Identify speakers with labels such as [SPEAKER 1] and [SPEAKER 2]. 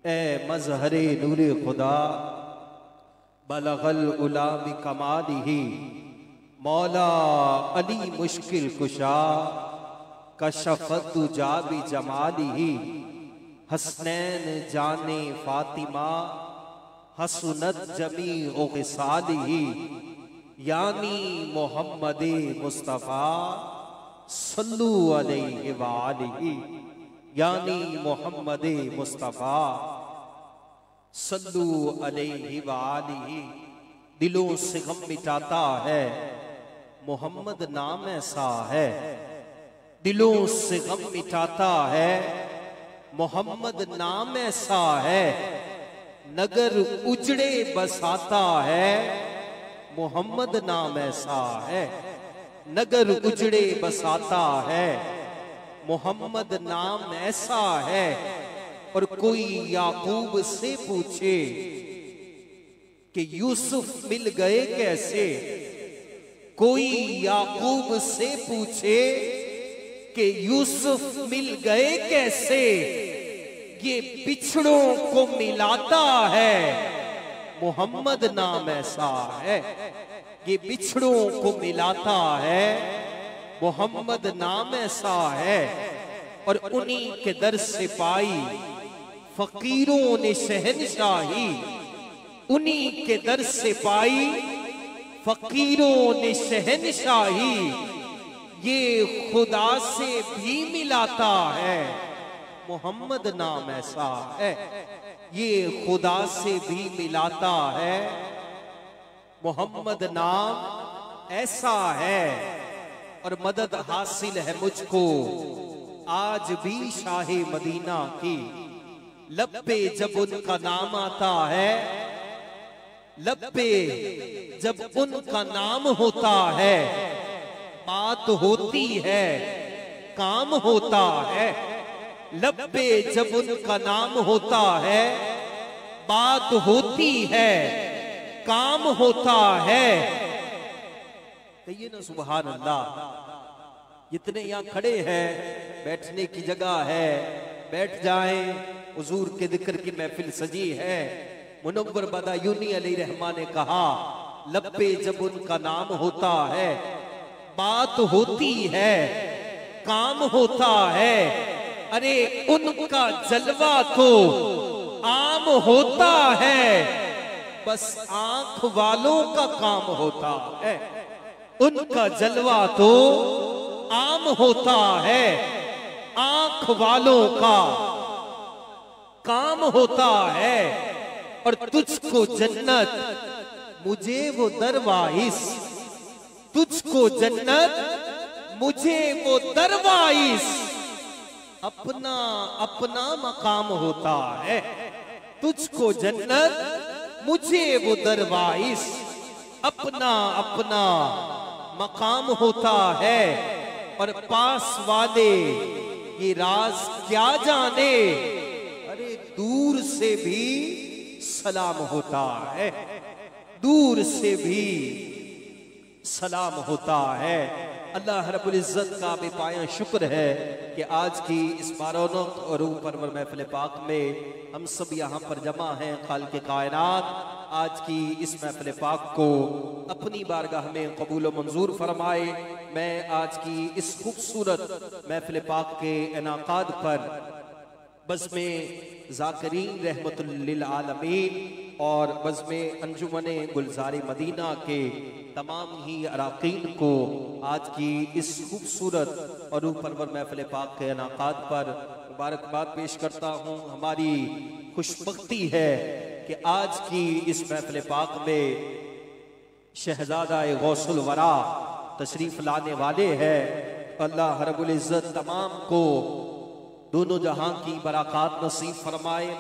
[SPEAKER 1] ए मजहरे नूरे खुदा बलगल उला बि कमालिही मौला अली मुश्किल कुशा कशफत दुजा बि जमालिही हसनैन जाने फातिमा हसनत जमी ओ गिसालिही यानी मोहम्मद मुस्तफ़ा सल्लु अलैहि व आलिही यानी मोहम्मद मुस्तफ़ा सल्लु अलैहि व आलिही। दिलों से गम मिटाता है मोहम्मद नाम ऐसा है, दिलों से गम मिटाता है मोहम्मद नाम ऐसा है। नगर उजड़े बसाता है मोहम्मद नाम ऐसा है, नगर उजड़े बसाता है मोहम्मद नाम ऐसा है। और कोई याकूब से पूछे कि यूसुफ मिल गए कैसे, कोई याकूब से पूछे कि यूसुफ मिल गए कैसे, ये बिछड़ों को मिलाता है मोहम्मद नाम ऐसा है, ये बिछड़ों को मिलाता है मोहम्मद नाम ऐसा है। और उन्हीं के दर से पाई फकीरों ने शहनशाही, उन्हीं के दर से पाई फकीरों ने शहनशाही, ये खुदा से भी मिलाता है मोहम्मद नाम ऐसा है, ये खुदा से भी मिलाता है मोहम्मद नाम ऐसा है। और मदद हासिल है मुझको आज भी शाहे मदीना की, लब पे जब उनका नाम आता है, लब पे जब उनका नाम होता है, बात होती है काम होता है। लब पे जब उनका नाम होता है, बात होती है काम होता है। कहिए ना सुभान अल्लाह। जितने यहाँ खड़े हैं बैठने की जगह है, बैठ जाएं। हुजूर के जिक्र की महफिल सजी है। मुनव्वर बदायूनी अलैहिर्रहमान ने कहा, लब पे जब उनका नाम होता है, बात होती है काम होता है। अरे उनका जलवा तो आम होता है, बस आंख वालों का काम होता है। उनका जलवा तो आम होता है, आंख वालों का काम होता है। और तुझको जन्नत मुझे वो दरवाइस, तुझको जन्नत मुझे वो दरवाइस, अपना अपना मकाम होता है। तुझको जन्नत मुझे वो दरवाइस, अपना अपना मकाम होता है। और पास वाले ये राज क्या जाने, अरे दूर से भी सलाम होता है, दूर से भी सलाम होता है। अल्लाह रब्बुल इज्जत का बेपाया शुक्र है कि आज की इस बारौनक और रूह परवर महफिल पाक में हम सब यहाँ पर जमा हैं। खालिक़ कायनात आज की इस महफिल पाक को अपनी बारगाह में कबूल व मंजूर फरमाए। मैं आज की इस खूबसूरत महफिल पाक के इनाकाद पर बज़्मे ज़ाकिरीन रहमतुल लिल आलमीन और बज़्मे अंजुमने गुलज़ारे मदीना के तमाम ही अराकीन को आज की इस खूबसूरत और रूह परवर महफिल पाक के इनाकाद पर मुबारकबाद पेश करता हूँ। हमारी खुशबख्ती है कि आज की इस महफिल पाक में शहजादा गौसुल वरा तशरीफ लाने वाले हैं। अल्लाह रब्बुल इज्जत तमाम को दोनों जहां की बरक़ात नसीब फरमाए।